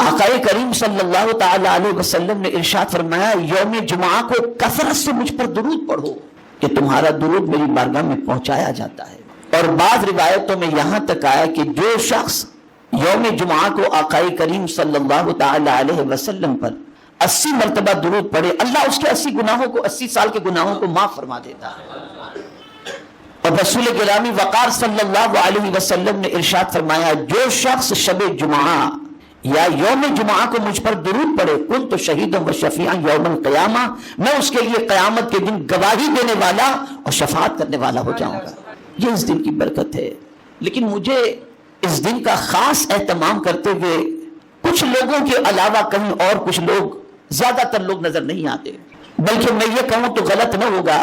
آقا کریم صلی اللہ تعالی علیہ وسلم نے ارشاد فرمایا یوم جمعہ کو کثرت سے مجھ پر درود پڑھو کہ تمہارا درود میری بارگاہ میں پہنچایا جاتا ہے. اور بعض روایتوں میں یہاں تک آیا کہ جو شخص یوم جمعہ کو آقا کریم صلی اللہ تعالی علیہ وسلم پر 80 مرتبہ درود پڑھے اللہ اس کے 80 گناہوں کو 80 سال کے گناہوں کو معاف فرما دیتا ہے. اور رسول گرامی وقار صلی اللہ علیہ وسلم نے ارشاد فرمایا جو شخص شب جمعہ یا یوم جمعہ کو مجھ پر درود پڑھے کنت شہیدا و شفیعا یوم القیامہ میں اس کے لیے قیامت کے دن گواہی دینے والا اور شفاعت کرنے والا ہو جاؤں گا. یہ اس دن کی برکت ہے. لیکن مجھے اس دن کا خاص اہتمام کرتے ہوئے کچھ لوگوں کے علاوہ کہیں اور کچھ لوگ زیادہ تر لوگ نظر نہیں آتے. بلکہ میں یہ کہوں تو غلط نہ ہوگا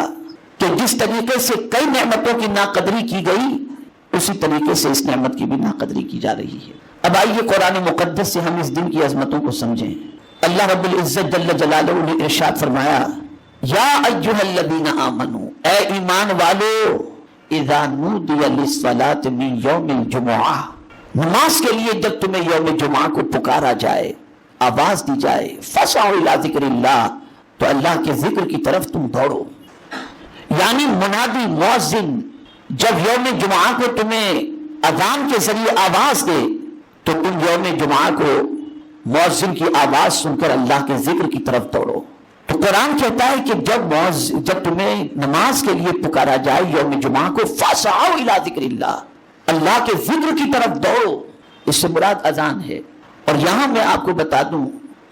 کہ جس طریقے سے کئی نعمتوں کی ناقدری کی گئی اسی طریقے سے اس نعمت کی بھی ناقدری کی جا رہی ہے. اب آئیے قرآن مقدس سے ہم اس دن کی عظمتوں کو سمجھیں. اللہ رب العزت جل جلالہ نے ارشاد فرمایا یا ایھا الذین آمنوا اے ایمان والو اذا نودی للصلاۃ من یوم الجمعہ نماز کے لیے جب تمہیں یوم جمعہ کو پکارا جائے آواز دی جائے فسعوا الی ذکر اللہ تو اللہ کے ذکر کی طرف تم دوڑو. یعنی منادی مؤذن جب یوم جمعہ کو تمہیں اذان کے ذریعے آواز دے تو تم یوم جمعہ کو مؤذن کی آواز سن کر اللہ کے ذکر کی طرف دوڑو. تو قرآن کہتا ہے کہ جب تمہیں نماز کے لیے پکارا جائے یوم جمعہ کو فاسعوا الی ذکر اللہ اللہ کے ذکر کی طرف دوڑو. اس سے مراد اذان ہے. اور یہاں میں آپ کو بتا دوں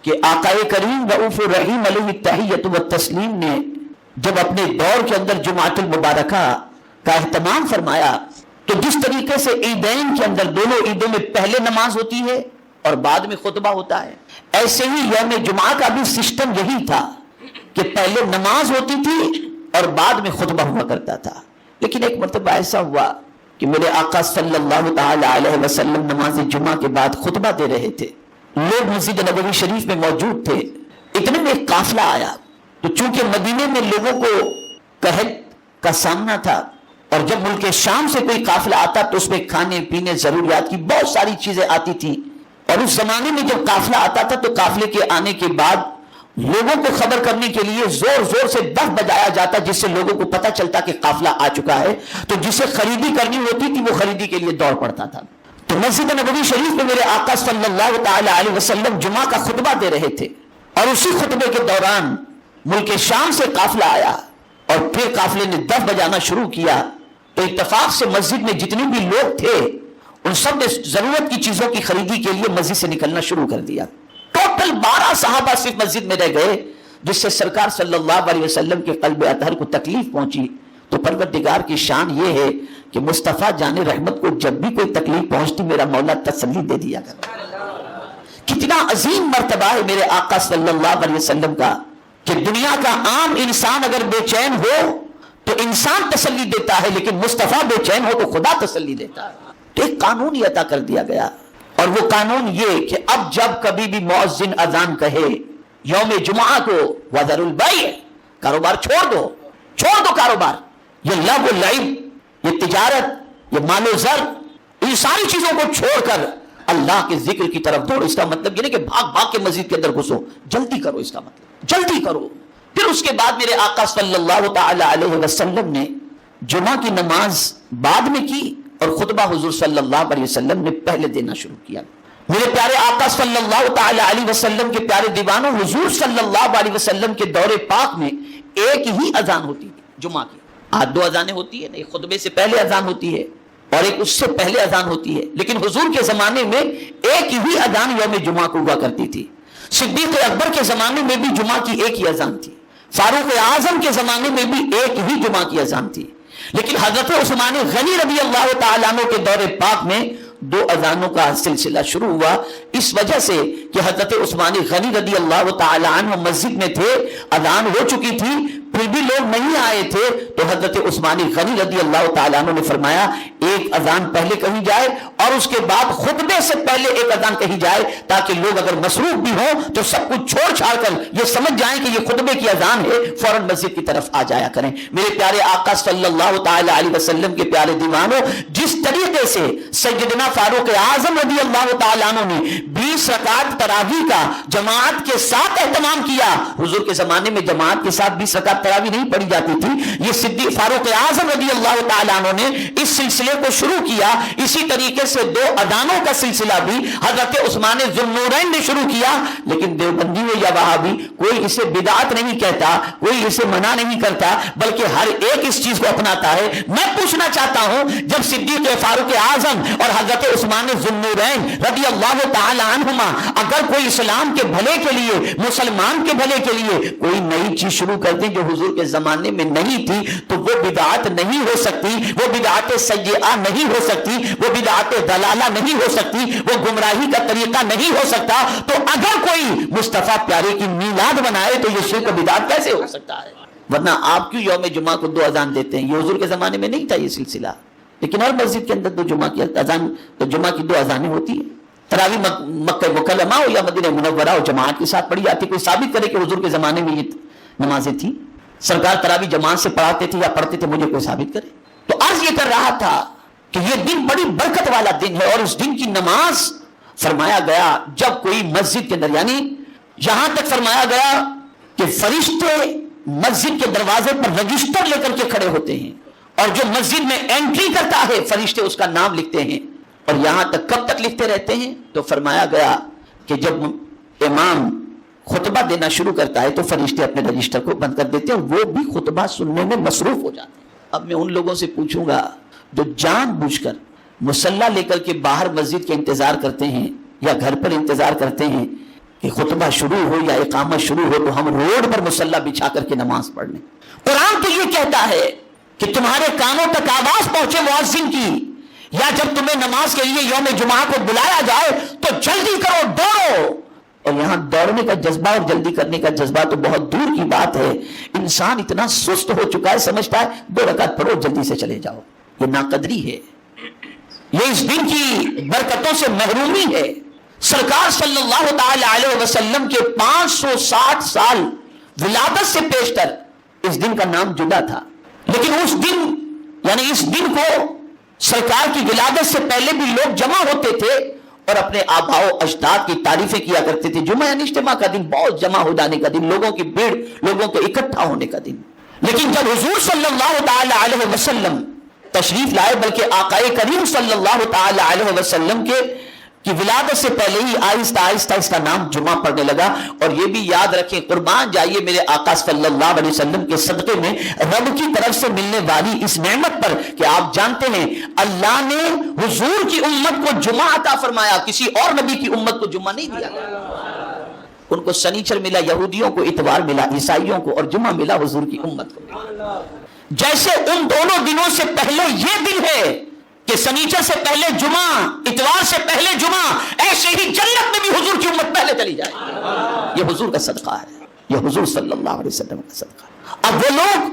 کہ آقا کریم رؤوف الرحیم علیہ التحیۃ والتسلیم نے جب اپنے دور کے اندر جمعۃ المبارکہ کا اہتمام فرمایا تو جس طریقے سے عیدین کے اندر دونوں عیدوں میں پہلے نماز ہوتی ہے اور بعد میں خطبہ ہوتا ہے ایسے ہی یوم جمعہ کا بھی سسٹم یہی تھا کہ پہلے نماز ہوتی تھی اور بعد میں خطبہ ہوا کرتا تھا. لیکن ایک مرتبہ ایسا ہوا کہ میرے آقا صلی اللہ تعالی علیہ وسلم نماز جمعہ کے بعد خطبہ دے رہے تھے. لوگ مسجد نبوی شریف میں موجود تھے. اتنے میں ایک قافلہ آیا تو چونکہ مدینے میں لوگوں کو قحط کا سامنا تھا اور جب ملک شام سے کوئی قافلہ آتا تو اس میں کھانے پینے ضروریات کی بہت ساری چیزیں آتی تھی. اور اس زمانے میں جب قافلہ آتا تھا تو قافلے کے آنے کے بعد لوگوں کو خبر کرنے کے لیے زور زور سے دف بجایا جاتا جس سے لوگوں کو پتہ چلتا کہ قافلہ آ چکا ہے. تو جسے خریدی کرنی ہوتی تھی وہ خریدی کے لیے دوڑ پڑتا تھا. تو مسجد نبوی شریف میں میرے آقا صلی اللہ تعالی علیہ وسلم جمعہ کا خطبہ دے رہے تھے اور اسی خطبے کے دوران ملک شام سے قافلہ آیا اور پھر قافلے نے دف بجانا شروع کیا. تو اتفاق سے مسجد میں جتنے بھی لوگ تھے ان سب نے ضرورت کی چیزوں کی خریدی کے لیے مسجد سے نکلنا شروع کر دیا. ٹوٹل 12 صحابہ صرف مسجد میں رہ گئے جس سے سرکار صلی اللہ علیہ وسلم کے قلب اطہر کو تکلیف پہنچی. تو پروردگار کی شان یہ ہے کہ مصطفیٰ جان رحمت کو جب بھی کوئی تکلیف پہنچتی میرا مولا تسلی دے دیا کرتا. کتنا عظیم مرتبہ ہے میرے آقا صلی اللہ علیہ وسلم کا کہ دنیا کا عام انسان اگر بے چین ہو تو انسان تسلی دیتا ہے لیکن مصطفیٰ بے چین ہو تو خدا تسلی دیتا ہے. تو ایک قانون ہی عطا کر دیا گیا اور وہ قانون یہ کہ اب جب کبھی بھی مؤذن اذان کہے یوم جمعہ کو وذروا البیع کاروبار چھوڑ دو کاروبار. یہ لغو و لعب یہ تجارت یہ مال و زر ان ساری چیزوں کو چھوڑ کر اللہ کے ذکر کی طرف دوڑو. اس کا مطلب یہ نہیں کہ بھاگ بھاگ کے مسجد کے اندر گھسو. جلدی کرو. اس کا مطلب جلدی کرو. پھر اس کے بعد میرے آقا صلی اللہ تعالی علیہ وسلم نے جمعہ کی نماز بعد میں کی اور خطبہ حضور صلی اللہ علیہ وسلم نے پہلے دینا شروع کیا. میرے پیارے آقا صلی اللہ تعالی علیہ وسلم کے پیارے دیوانوں حضور صلی اللہ علیہ وسلم کے دور پاک میں ایک ہی اذان ہوتی تھی جمعہ کی. آج 2 اذانیں ہوتی ہیں. ایک خطبے سے پہلے اذان ہوتی ہے اور ایک اس سے پہلے اذان ہوتی ہے. لیکن حضور کے زمانے میں ایک ہی اذان یوم جمعہ کو ہوا کرتی تھی. صدیق اکبر کے زمانے میں بھی جمعہ کی ایک ہی اذان تھی. فاروق اعظم کے زمانے میں بھی ایک ہی جمعہ کی اذان تھی. لیکن حضرت عثمان غنی رضی اللہ تعالیٰ عنہ کے دور پاک میں 2 اذانوں کا سلسلہ شروع ہوا اس وجہ سے کہ حضرت عثمان غنی رضی اللہ تعالیٰ عنہ مسجد میں تھے. اذان ہو چکی تھی پھر بھی لوگ نہیں آئے تھے تو حضرت عثمان غنی رضی اللہ تعالیٰ عنہ نے فرمایا ایک اذان پہلے کہی جائے اور اس کے بعد خطبے سے پہلے ایک اذان کہی جائے تاکہ لوگ اگر مصروف بھی ہوں تو سب کچھ چھوڑ چھاڑ کر یہ سمجھ جائیں کہ یہ خطبے کی اذان ہے، فوراً مسجد کی طرف آ جایا کریں۔ میرے پیارے آقا صلی اللہ تعالیٰ علیہ وسلم کے پیارے دیوانوں، جس طریقے سے سیدنا فاروق اعظم رضی اللہ تعالیٰ عنہ نے 20 رکعت تراویح کا جماعت کے ساتھ اہتمام کیا، حضور کے زمانے میں جماعت کے ساتھ 20 رکعت تراویح نہیں پڑھی جاتی تھی، یہ صدیق فاروق اعظم رضی اللہ تعالیٰ عنہ نے اس سلسلے کو شروع کیا۔ اسی طریقے سے 2 اذانوں کا سلسلہ بھی حضرت عثمان ذوالنورین نے شروع کیا، لیکن دیوبندی ہو یا وہابی کوئی اسے بدعت نہیں کہتا، کوئی اسے منع نہیں کرتا، بلکہ ہر ایک اس چیز کو اپناتا ہے۔ میں پوچھنا چاہتا ہوں جب صدیق فاروق اعظم اور حضرت عثمان ذوالنورین رضی اللہ تعالی عنہما اگر کوئی اسلام کے بھلے کے لیے، مسلمان کے بھلے کے لیے کوئی نئی چیز شروع کرتے جو حضور کے زمانے میں نہیں تھی تو وہ بدعت نہیں ہو سکتی، وہ بدعت سیئہ نہیں ہو سکتی، وہ بدعت دلالہ نہیں ہو سکتی، وہ گمراہی کا طریقہ نہیں ہو سکتا۔ تو اگر کوئی مصطفیٰ پیارے کی میلاد بنائے تو یہ شرک و بدعت کیسے ہو سکتا ہے؟ ورنہ آپ کیوں یوم جمعہ کو 2 اذان دیتے ہیں؟ یہ حضور کے زمانے میں نہیں تھا یہ سلسلہ، لیکن ہر مسجد کے اندر 2 جمعہ کی اذان، تو جمعہ کی 2 اذانیں ہوتی ہیں۔ تراویح مکہ مکرمہ ہو یا مدینہ منورہ ہو جماعت کے ساتھ پڑھی جاتی۔ کوئی ثابت کرے کہ حضور کے زمانے میں یہ نمازیں تھیں؟ سرکار تراویح جماعت سے پڑھاتے تھے یا پڑھتے تھے؟ مجھے کوئی ثابت کرے۔ تو عرض یہ کر رہا تھا کہ یہ دن بڑی برکت والا دن ہے، اور اس دن کی نماز فرمایا گیا جب کوئی مسجد کے اندر، یعنی یہاں تک فرمایا گیا کہ فرشتے مسجد کے دروازے پر رجسٹر لے کر کے کھڑے ہوتے ہیں، اور جو مسجد میں انٹری کرتا ہے فرشتے اس کا نام لکھتے ہیں، اور یہاں تک کب تک لکھتے رہتے ہیں؟ تو فرمایا گیا کہ جب امام خطبہ دینا شروع کرتا ہے تو فرشتے اپنے رجسٹر کو بند کر دیتے ہیں، اور وہ بھی خطبہ سننے میں مصروف ہو جاتے ہیں۔ اب میں ان لوگوں سے پوچھوں گا جو جان بوجھ کر مصلی لے کر کے باہر مسجد کے انتظار کرتے ہیں یا گھر پر انتظار کرتے ہیں کہ خطبہ شروع ہو یا اقامت شروع ہو تو ہم روڈ پر مصلی بچھا کر کے نماز پڑھ لیں۔ قرآن تو یہ کہتا ہے کہ تمہارے کانوں تک آواز پہنچے مؤذن کی، یا جب تمہیں نماز کے لیے یوم جمعہ کو بلایا جائے تو جلدی کرو، دوڑو۔ اور یہاں دوڑنے کا جذبہ اور جلدی کرنے کا جذبہ تو بہت دور کی بات ہے۔ انسان اتنا سست ہو چکا ہے، سمجھتا ہے 2 رکعت پڑھو جلدی سے چلے جاؤ۔ یہ ناقدری ہے، یہ اس دن کی برکتوں سے محرومی ہے۔ سرکار صلی اللہ تعالی علیہ وسلم کے 560 سال ولادت سے پیشتر اس دن کا نام جدا تھا، لیکن اس دن یعنی اس دن کو سرکار کی ولادت سے پہلے بھی لوگ جمع ہوتے تھے اور اپنے آباء و اجداد کی تعریفیں کیا کرتے تھے۔ جمعہ یعنی اجتماع کا دن، بہت جمع ہو جانے کا دن، لوگوں کی بھیڑ، لوگوں کے اکٹھا ہونے کا دن۔ لیکن جب حضور صلی اللہ تعالی علیہ وسلم تشریف لائے، بلکہ آقا کریم صلی اللہ تعالی علیہ وسلم کی ولادت سے پہلے ہی آہستہ آہستہ اس کا نام جمعہ پڑنے لگا۔ اور یہ بھی یاد رکھیں، قربان جائیے میرے آقا صلی اللہ علیہ وسلم کے صدقے میں رب کی طرف سے ملنے والی اس نعمت پر کہ آپ جانتے ہیں اللہ نے حضور کی امت کو جمعہ عطا فرمایا، کسی اور نبی کی امت کو جمعہ نہیں دیا گیا۔ ان کو سنیچر ملا، یہودیوں کو اتوار ملا، عیسائیوں کو، اور جمعہ ملا حضور کی امت کو۔ جیسے ان دونوں دنوں سے پہلے یہ دن ہے کہ سنیچر سے پہلے جمعہ، اتوار سے پہلے جمعہ، ایسے ہی جنت میں بھی حضور کی امت پہلے چلی جائے۔ یہ حضور کا صدقہ ہے، یہ حضور صلی اللہ علیہ وسلم کا صدقہ ہے۔ اب وہ لوگ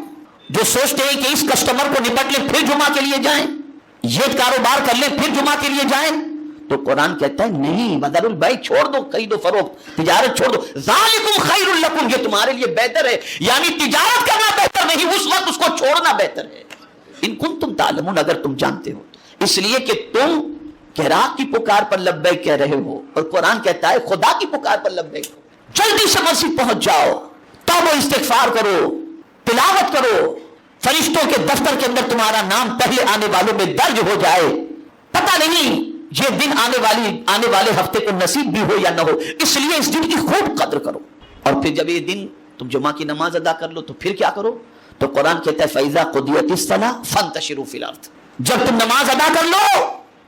جو سوچتے ہیں کہ اس کسٹمر کو نپٹ لیں پھر جمعہ کے لیے جائیں، یہ کاروبار کر لیں پھر جمعہ کے لیے جائیں، تو قرآن کہتا ہے نہیں، بدل البیع چھوڑ دو، خرید و فروخت، تجارت چھوڑ دو، ذالکم خیر لکم، یہ تمہارے لیے بہتر ہے۔ یعنی تجارت کرنا بہتر نہیں، اس وقت اس کو چھوڑنا بہتر ہے۔ ان کنتم تعلمون، اگر تم جانتے ہو، اس لیے کہ تم قراءت کی پکار پر لبیک کہہ رہے ہو، اور قرآن کہتا ہے خدا کی پکار پر لبیک ہو۔ جلدی سے مسجد پہنچ جاؤ، توبہ و استغفار کرو، تلاوت کرو، فرشتوں کے دفتر کے اندر تمہارا نام پہلے آنے والوں میں درج ہو جائے۔ پتہ نہیں یہ دن آنے والے ہفتے کو نصیب بھی ہو یا نہ ہو، اس لیے اس دن کی خوب قدر کرو۔ اور پھر جب یہ دن تم جمعہ کی نماز ادا کر لو تو پھر کیا کرو؟ تو قرآن کہتا ہے فَإِذَا قُضِيَتِ الصَّلَاةُ فَانتَشِرُوا فِي الْأَرْضِ، جب تم نماز ادا کر لو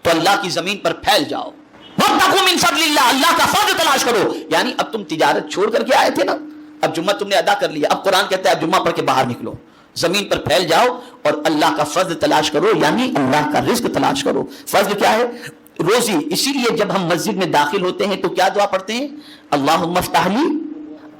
تو اللہ کی زمین پر پھیل جاؤ۔ وَابْتَغُوا مِن فَضْلِ اللَّهِ، اللہ کا فضل تلاش کرو۔ یعنی اب تم تجارت چھوڑ کر کے آئے تھے نا، اب جمعہ تم نے ادا کر لیا، اب قرآن کہتا ہے اب جمعہ پڑھ کے باہر نکلو، زمین پر پھیل جاؤ اور اللہ کا فضل تلاش کرو، یعنی اللہ کا رزق تلاش کرو۔ فضل کیا ہے؟ روزی۔ اسی لیے جب ہم مسجد میں داخل ہوتے ہیں تو کیا دعا پڑھتے ہیں؟ اللہم افتح لی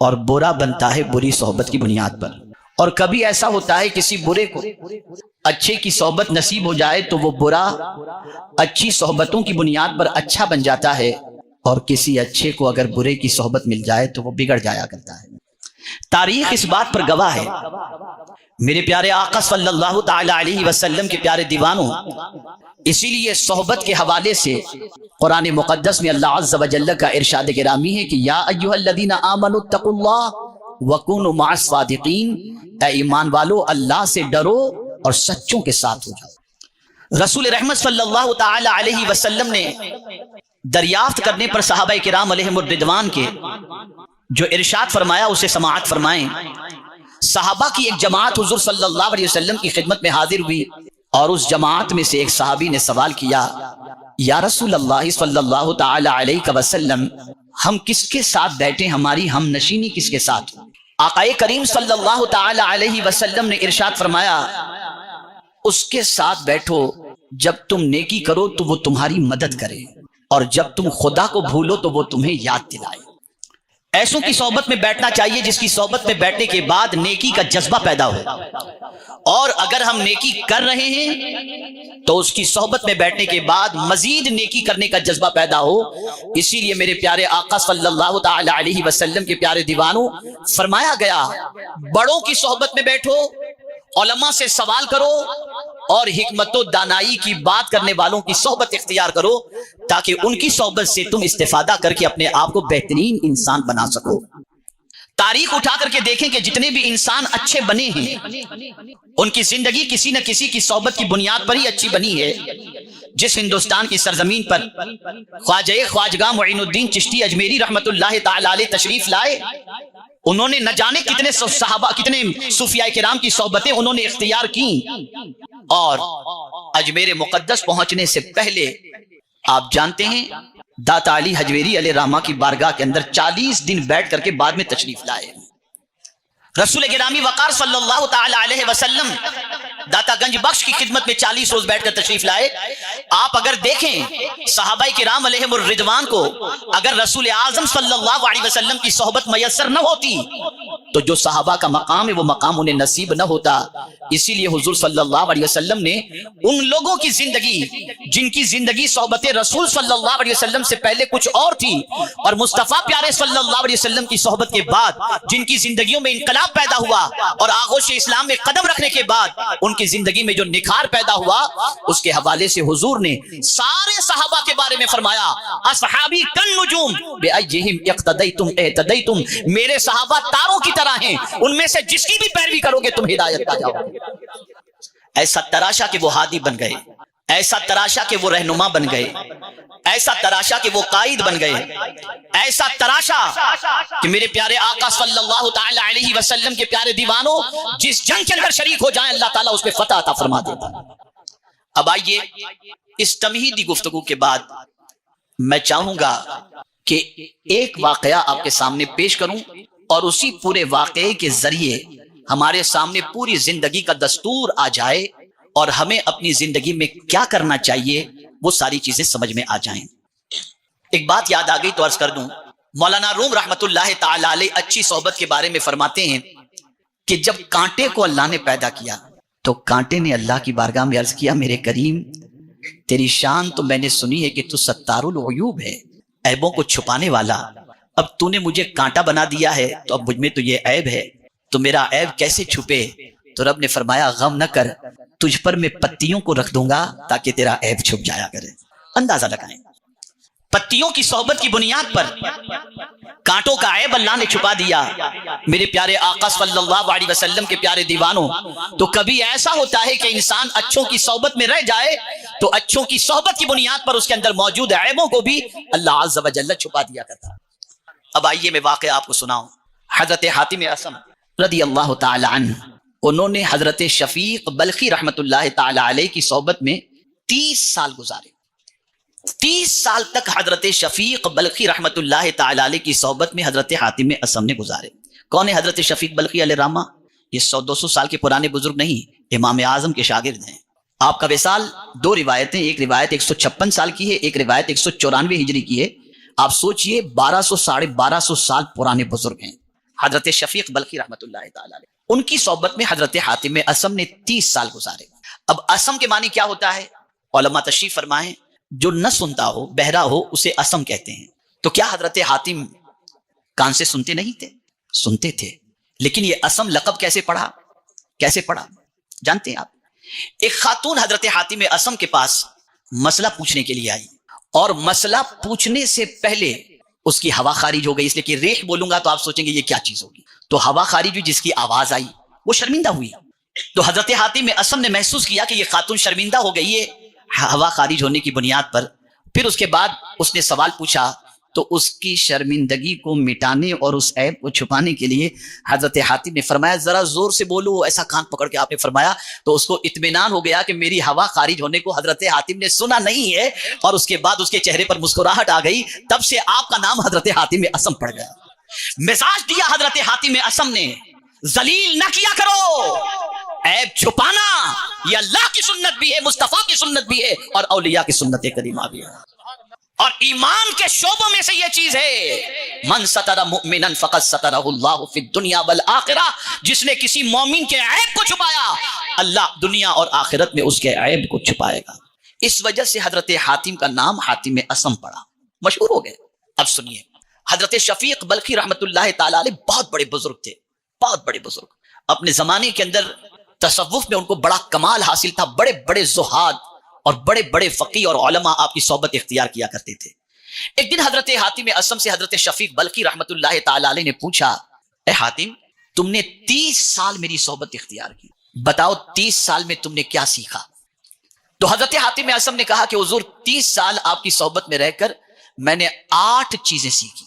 اور برا بنتا ہے بری صحبت کی بنیاد پر. اور کبھی ایسا ہوتا ہے کسی برے کو اچھے کی صحبت نصیب ہو جائے تو وہ برا اچھی صحبتوں کی بنیاد پر اچھا بن جاتا ہے، اور کسی اچھے کو اگر برے کی صحبت مل جائے تو وہ بگڑ جایا کرتا ہے. تاریخ اس بات پر گواہ ہے. میرے پیارے آقا صلی اللہ تعالی علیہ وسلم کے پیارے دیوانوں، اسی لیے صحبت کے حوالے سے قرآن مقدس میں اللہ عز و جل کا ارشاد گرامی ہے کہ یا ایھا الذین آمنوا اتقوا اللہ وکونوا مع الصادقین، اے ایمان والو اللہ سے ڈرو اور سچوں کے ساتھ ہو جاؤ. رسول رحمت صلی اللہ تعالی علیہ وسلم نے دریافت کرنے پر صحابہ کرام علیہم الرضوان کے جو ارشاد فرمایا اسے سماعت فرمائیں. صحابہ کی ایک جماعت حضور صلی اللہ علیہ وسلم کی خدمت میں حاضر ہوئی، اور اس جماعت میں سے ایک صحابی نے سوال کیا، یا رسول اللہ صلی اللہ تعالی علیہ وسلم، ہم کس کے ساتھ بیٹھیں، ہماری ہم نشینی کس کے ساتھ ہو؟ آقا کریم صلی اللہ تعالی علیہ وسلم نے ارشاد فرمایا، اس کے ساتھ بیٹھو جب تم نیکی کرو تو وہ تمہاری مدد کرے، اور جب تم خدا کو بھولو تو وہ تمہیں یاد دلائے. ایسوں کی صحبت میں بیٹھنا چاہیے جس کی صحبت میں بیٹھنے کے بعد نیکی کا جذبہ پیدا ہو، اور اگر ہم نیکی کر رہے ہیں تو اس کی صحبت میں بیٹھنے کے بعد مزید نیکی کرنے کا جذبہ پیدا ہو. اسی لیے میرے پیارے آقا صلی اللہ تعالی علیہ وسلم کے پیارے دیوانوں، فرمایا گیا بڑوں کی صحبت میں بیٹھو، علماء سے سوال کرو، اور حکمت و دانائی کی بات کرنے والوں کی صحبت اختیار کرو، تاکہ ان کی صحبت سے تم استفادہ کر کے اپنے آپ کو بہترین انسان بنا سکو. تاریخ اٹھا کر کے دیکھیں کہ جتنے بھی انسان اچھے بنے ہیں ان کی زندگی کسی نہ کسی کی صحبت کی بنیاد پر ہی اچھی بنی ہے. جس ہندوستان کی سرزمین پر خواجہ خواجگاہ معین الدین چشتی اجمیری رحمت اللہ تعالی علیہ تشریف لائے، انہوں نے نہ جانے کتنے صحابہ، کتنے صوفیاء کرام کی صحبتیں انہوں نے اختیار کی، اور اجمیر مقدس پہنچنے سے پہلے آپ جانتے ہیں داتا علی حجویری علیہ رحمہ کی بارگاہ کے اندر 40 دن بیٹھ کر کے بعد میں تشریف لائے. رسول گرامی وقار صلی اللہ تعالی علیہ وسلم داتا گنج بخش کی خدمت میں 40 روز بیٹھ کر تشریف لائے. آپ اگر دیکھیں صحابہ کرام علیہم الرضوان کو اگر رسول اعظم صلی اللہ علیہ وسلم کی صحبت میسر نہ ہوتی تو جو صحابہ کا مقام ہے وہ مقام انہیں نصیب نہ ہوتا. اسی لیے حضور صلی اللہ علیہ وسلم نے ان لوگوں کی زندگی جن کی زندگی صحبت رسول صلی اللہ علیہ وسلم سے پہلے کچھ اور تھی، اور مصطفیٰ پیارے صلی اللہ علیہ وسلم کی صحبت کے بعد جن کی زندگیوں میں انقلاب پیدا ہوا اور آغوش اسلام میں قدم رکھنے کے بعد ان کی زندگی میں جو نکھار پیدا ہوا، اس کے حوالے سے حضور نے سارے صحابہ کے بارے میں فرمایا، اصحابی کن نجوم بأیہم اقتدیتم اہتدیتم، میرے صحابہ تاروں کی طرح ہیں، ان میں سے جس کی بھی پیروی کرو گے تم ہدایت پا جاؤ گے. ایسا تراشا کہ وہ ہادی بن گئے، ایسا تراشا کہ وہ رہنما بن گئے، ایسا تراشا کہ وہ قائد بن گئے، ایسا تراشا کہ میرے پیارے آقا صلی اللہ تعالی علیہ وسلم کے پیارے دیوانوں جس جنگ کے اندر شریک ہو جائیں اللہ تعالیٰ اس پہ فتح عطا فرما دیتا. اب آئیے اس تمہیدی گفتگو کے بعد میں چاہوں گا کہ ایک واقعہ آپ کے سامنے پیش کروں، اور اسی پورے واقعے کے ذریعے ہمارے سامنے پوری زندگی کا دستور آ جائے، اور ہمیں اپنی زندگی میں کیا کرنا چاہیے وہ ساری چیزیں سمجھ میں آ جائیں. ایک بات یاد آ گئی تو عرض کر دوں، مولانا روم رحمت اللہ تعالی علیہ اچھی صحبت کے بارے میں فرماتے ہیں کہ جب کانٹے کو اللہ نے پیدا کیا تو کانٹے نے اللہ کی بارگاہ میں عرض کیا، میرے کریم تیری شان تو میں نے سنی ہے کہ تو ستار العیوب ہے، عیبوں کو چھپانے والا، اب تو نے مجھے کانٹا بنا دیا ہے تو اب مجھ میں تو یہ عیب ہے، تو میرا عیب کیسے چھپے؟ تو رب نے فرمایا غم نہ کر، تجھ پر میں پتیوں کو رکھ دوں گا تاکہ تیرا عیب چھپ جایا کرے. اندازہ لگائیں، پتیوں کی صحبت کی بنیاد پر کانٹوں کا عیب اللہ نے چھپا دیا. میرے پیارے آقا صلی اللہ علیہ وسلم کے پیارے دیوانوں، تو کبھی ایسا ہوتا ہے کہ انسان اچھوں کی صحبت میں رہ جائے تو اچھوں کی صحبت کی بنیاد پر اس کے اندر موجود عیبوں کو بھی اللہ عز و جل چھپا دیا کرتا. اب آئیے میں واقعہ آپ کو سناؤں. حضرت حاتم اعصم رضی اللہ تعالی عنہ، انہوں نے حضرت شفیق بلخی رحمت اللہ تعالی علیہ کی صحبت میں 30 سال گزارے. 30 سال تک حضرت شفیق بلخی رحمت اللہ تعالی علیہ کی صحبت میں حضرت حاتم اعصم نے گزارے. کون ہے حضرت شفیق بلخی علیہ رحمہ؟ یہ 100-200 سال کے پرانے بزرگ نہیں، امام اعظم کے شاگرد ہیں. آپ کا وصال 2 روایتیں، ایک روایت 156 سال کی ہے، ایک روایت 194 ہجری کی ہے. آپ سوچئے 1200 ساڑھے 1200 سال پرانے بزرگ ہیں. حضرت شفیق بلخی رحمت اللہ تعالی علیہ، ان کی صحبت میں حضرت حاتم اسم نے 30 سال گزارے. اب اسم کے معنی کیا ہوتا ہے؟ علماء تشریف فرمائیں جو نہ سنتا ہو، بہرا ہو، اسے اسم کہتے ہیں. تو کیا حضرت حاتم کان سے سنتے نہیں تھے؟ سنتے تھے، لیکن یہ اسم لقب کیسے پڑھا؟ کیسے پڑھا جانتے ہیں آپ؟ ایک خاتون حضرت حاتم اسم کے پاس مسئلہ پوچھنے کے لیے آئی، اور مسئلہ پوچھنے سے پہلے اس کی ہوا خارج ہو گئی. اس لیے کہ ریح بولوں گا تو آپ سوچیں گے یہ کیا چیز ہوگی. تو ہوا خارج ہوئی، جس کی آواز آئی، وہ شرمندہ ہوئی. تو حضرت حاتم اسم نے محسوس کیا کہ یہ خاتون شرمندہ ہو گئی ہے ہوا خارج ہونے کی بنیاد پر. پھر اس کے بعد اس نے سوال پوچھا، تو اس کی شرمندگی کو مٹانے اور اس عیب کو چھپانے کے لیے حضرت حاتم نے فرمایا ذرا زور سے بولو. ایسا کان پکڑ کے آپ نے فرمایا تو اس کو اطمینان ہو گیا کہ میری ہوا خارج ہونے کو حضرت حاتم نے سنا نہیں ہے، اور اس کے بعد اس کے چہرے پر مسکراہٹ آ گئی. تب سے آپ کا نام حضرت حاتم اسم پڑ گیا. مزاج دیا حضرت حاتم اسم نے، ذلیل نہ کیا کرو. عیب چھپانا یہ اللہ کی سنت بھی ہے، مصطفیٰ کی سنت بھی ہے، اور اولیاء کی سنت کریمہ بھی ہے. اور ایمان کے شعبوں میں سے یہ چیز ہے، من ستر مؤمنا فقد سترہ اللہ فی الدنیا والآخرہ. جس نے کسی مومن کے عیب کو چھپایا، اللہ دنیا اور آخرت میں اس کے عیب کو چھپائے گا. اس وجہ سے حضرت حاتم کا نام حاتم اسم پڑا، مشہور ہو گئے. اب سنیے، حضرت شفیق بلخی رحمت اللہ تعالی علیہ بہت بڑے بزرگ تھے، بہت بڑے بزرگ. اپنے زمانے کے اندر تصوف میں ان کو بڑا کمال حاصل تھا. بڑے بڑے زہاد اور بڑے بڑے فقی اور علماء آپ کی صحبت اختیار کیا کرتے تھے. ایک دن حضرت حاتم اسم سے حضرت شفیق بلخی رحمت اللہ تعالی علیہ نے پوچھا، اے حاتم، تم نے 30 سال میری صحبت اختیار کی، بتاؤ 30 سال میں تم نے کیا سیکھا؟ تو حضرت حاتم اسم نے کہا کہ حضور 30 سال آپ کی صحبت میں رہ کر میں نے 8 چیزیں سیکھی.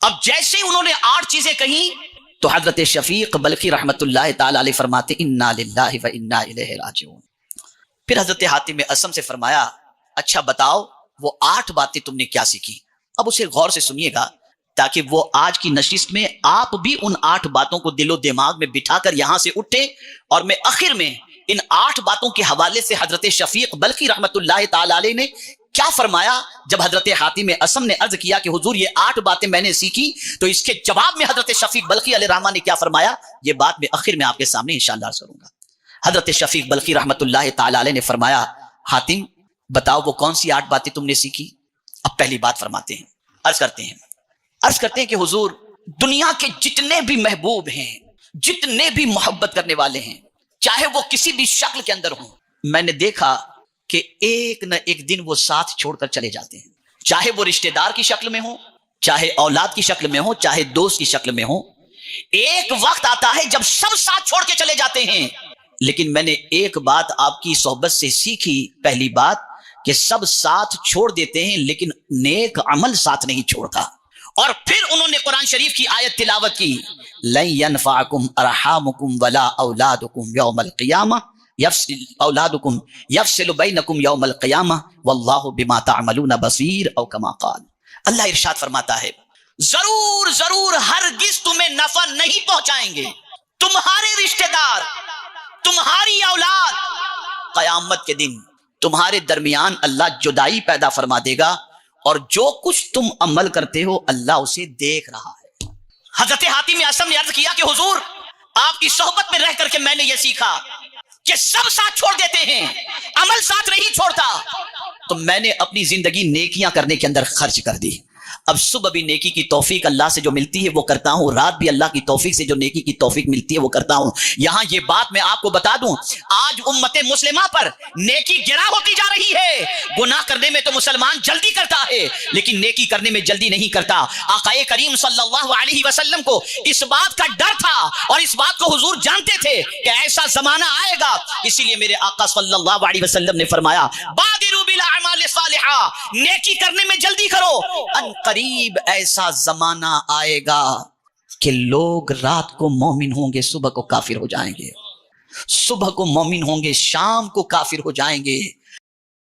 اب جیسے ہی انہوں نے 8 چیزیں کہیں تو حضرت شفیق بلخی رحمت اللہ تعالی علیہ فرماتے انا للہ و انا الیہ راجعون. پھر حضرت حاتم اسم سے فرمایا، اچھا بتاؤ وہ 8 باتیں تم نے کیا سیکھی؟ اب اسے غور سے سنیے گا تاکہ وہ آج کی نشست میں آپ بھی ان 8 باتوں کو دل و دماغ میں بٹھا کر یہاں سے اٹھیں. اور میں آخر میں ان 8 باتوں کے حوالے سے حضرت شفیق بلخی رحمت اللہ تعالی علیہ نے کیا فرمایا جب حضرت حاتم اسم نے عرض کیا کہ حضور یہ 8 باتیں میں نے سیکھی، تو اس کے جواب میں حضرت شفیق بلخی علیہ الرحمہ نے کیا فرمایا، یہ بات میں آخر میں آپ کے سامنے انشاءاللہ عرض کروں گا. حضرت شفیق بلخی رحمت اللہ تعالی علیہ نے فرمایا، حاتم بتاؤ وہ کون سی 8 باتیں تم نے سیکھی؟ اب پہلی بات فرماتے ہیں، عرض کرتے ہیں کہ حضور دنیا کے جتنے بھی محبوب ہیں، جتنے بھی محبت کرنے والے ہیں، چاہے وہ کسی بھی شکل کے اندر ہوں، میں نے دیکھا کہ ایک نہ ایک دن وہ ساتھ چھوڑ کر چلے جاتے ہیں. چاہے وہ رشتہ دار کی شکل میں ہوں، چاہے اولاد کی شکل میں ہوں، چاہے دوست کی شکل میں ہوں. ایک وقت آتا ہے جب سب ساتھ چھوڑ کے چلے جاتے ہیں. لیکن میں نے ایک بات آپ کی صحبت سے سیکھی، پہلی بات کہ سب ساتھ چھوڑ دیتے ہیں لیکن نیک عمل ساتھ نہیں چھوڑتا. اور پھر انہوں نے قرآن شریف کی آیت تلاوت کی، لن ينفعكم ارحامكم ولا اولادكم يوم القيامه يفصل بينكم يوم القيامه والله بما تعملون بصير، او كما قال. اللہ ارشاد فرماتا ہے ضرور ہرگز تمہیں نفع نہیں پہنچائیں گے تمہارے رشتہ دار، تمہاری اولاد. قیامت کے دن تمہارے درمیان اللہ جدائی پیدا فرما دے گا، اور جو کچھ تم عمل کرتے ہو اللہ اسے دیکھ رہا ہے. حضرت حاتم اسم نے عرض کیا کہ حضور آپ کی صحبت میں رہ کر کے میں نے یہ سیکھا کہ سب ساتھ چھوڑ دیتے ہیں، عمل ساتھ نہیں چھوڑتا. تو میں نے اپنی زندگی نیکیاں کرنے کے اندر خرچ کر دی. اب صبح بھی نیکی کی توفیق اللہ سے جو ملتی ہے وہ کرتا ہوں، رات بھی اللہ کی توفیق سے جو نیکی کی توفیق ملتی ہے وہ کرتا ہوں. یہاں یہ بات میں آپ کو بتا دوں، آج امت مسلمہ پر نیکی گرا ہوتی جا رہی ہے. گناہ کرنے میں تو مسلمان جلدی کرتا ہے لیکن نیکی کرنے میں جلدی نہیں کرتا. آقا کریم صلی اللہ علیہ وسلم کو اس بات کا ڈر تھا اور اس بات کو حضور جانتے تھے کہ ایسا زمانہ آئے گا. اسی لیے میرے آقا صلی اللہ علیہ وسلم نے فرمایا بادروا بالاعمال الصالحہ، نیکی کرنے میں جلدی کرو. ان قریب ایسا زمانہ آئے گا کہ لوگ رات کو مومن ہوں گے، صبح کو کافر ہو جائیں گے، صبح کو مومن ہوں گے، شام کو کافر ہو جائیں گے.